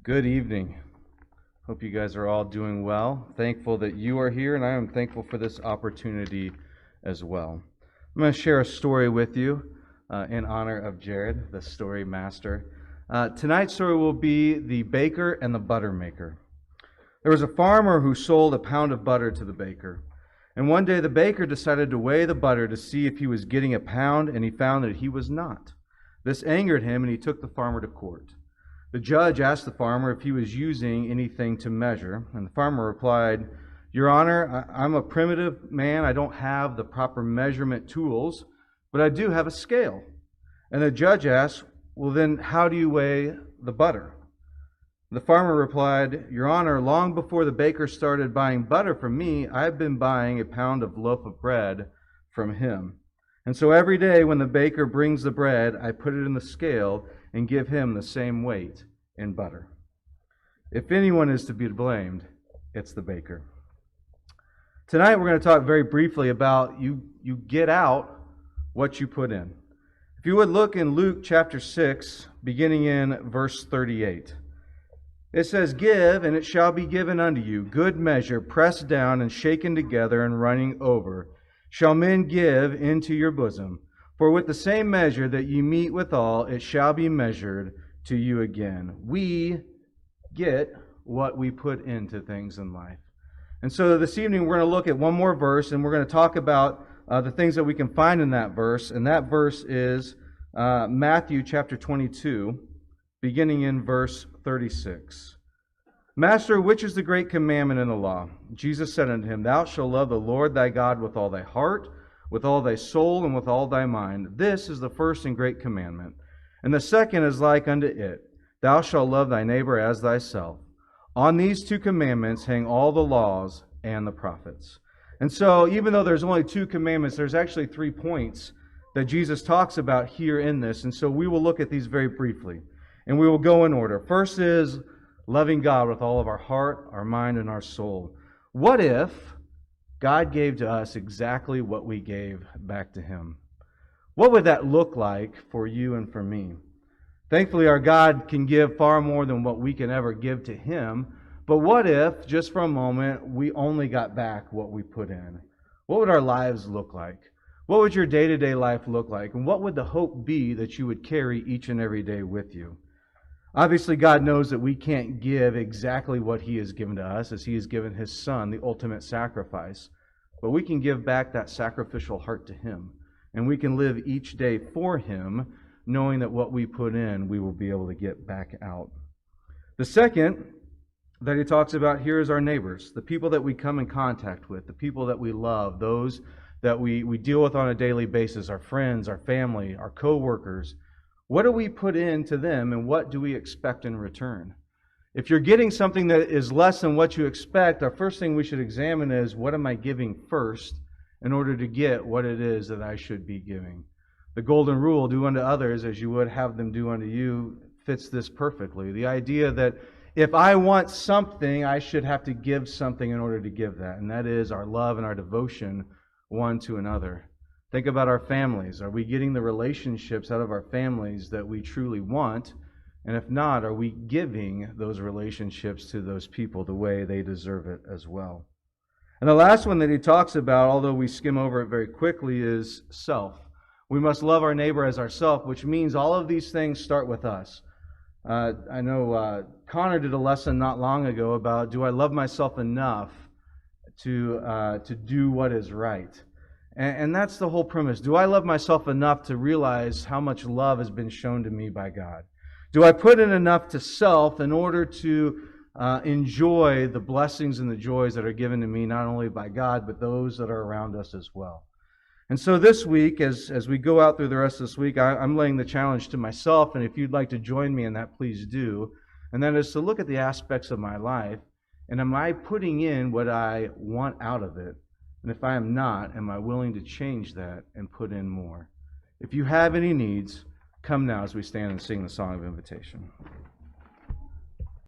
Good evening. Hope you guys are all doing well. Thankful that you are here, and I am thankful for this opportunity as well. I'm going to share a story with you in honor of Jared, the story master. Tonight's story will be the baker and the butter maker. There was a farmer who sold a pound of butter to the baker. And one day the baker decided to weigh the butter to see if he was getting a pound, and he found that he was not. This angered him, and he took the farmer to court. The judge asked the farmer if he was using anything to measure, and the farmer replied, "Your Honor, I'm a primitive man. I don't have the proper measurement tools, but I do have a scale." And the judge asked, "Well, then how do you weigh the butter?" The farmer replied, "Your Honor, long before the baker started buying butter from me, I've been buying a pound of loaf of bread from him. And so every day when the baker brings the bread, I put it in the scale and give him the same weight in butter." If anyone is to be blamed, it's the baker. Tonight we're going to talk very briefly about you get out what you put in. If you would look in Luke chapter 6, beginning in verse 38. It says, "Give, and it shall be given unto you, good measure, pressed down and shaken together and running over, shall men give into your bosom. For with the same measure that ye meet withal, it shall be measured to you again." We get what we put into things in life. And so this evening we're going to look at one more verse, and we're going to talk about the things that we can find in that verse. And that verse is Matthew chapter 22, beginning in verse 36. "Master, which is the great commandment in the law?" Jesus said unto him, "Thou shalt love the Lord thy God with all thy heart, with all thy soul, and with all thy mind. This is the first and great commandment. And the second is like unto it. Thou shalt love thy neighbor as thyself. On these two commandments hang all the laws and the prophets." And so, even though there's only two commandments, there's actually 3 points that Jesus talks about here in this. And so we will look at these very briefly. And we will go in order. First is loving God with all of our heart, our mind, and our soul. What if God gave to us exactly what we gave back to Him? What would that look like for you and for me? Thankfully, our God can give far more than what we can ever give to Him. But what if, just for a moment, we only got back what we put in? What would our lives look like? What would your day-to-day life look like? And what would the hope be that you would carry each and every day with you? Obviously, God knows that we can't give exactly what He has given to us, as He has given His Son, the ultimate sacrifice. But we can give back that sacrificial heart to Him. And we can live each day for Him, knowing that what we put in, we will be able to get back out. The second that He talks about here is our neighbors, the people that we come in contact with, the people that we love, those that we deal with on a daily basis, our friends, our family, our co-workers. What do we put into them, and what do we expect in return? If you're getting something that is less than what you expect, our first thing we should examine is, what am I giving first in order to get what it is that I should be giving? The golden rule, do unto others as you would have them do unto you, fits this perfectly. The idea that if I want something, I should have to give something in order to give that, and that is our love and our devotion one to another. Think about our families. Are we getting the relationships out of our families that we truly want? And if not, are we giving those relationships to those people the way they deserve it as well? And the last one that he talks about, although we skim over it very quickly, is self. We must love our neighbor as ourselves, which means all of these things start with us. I know Connor did a lesson not long ago about, do I love myself enough to do what is right? And that's the whole premise. Do I love myself enough to realize how much love has been shown to me by God? Do I put in enough to self in order to enjoy the blessings and the joys that are given to me, not only by God, but those that are around us as well? And so this week, as we go out through the rest of this week, I'm laying the challenge to myself, and if you'd like to join me in that, please do. And that is to look at the aspects of my life, and am I putting in what I want out of it? And if I am not, am I willing to change that and put in more? If you have any needs, come now as we stand and sing the song of invitation.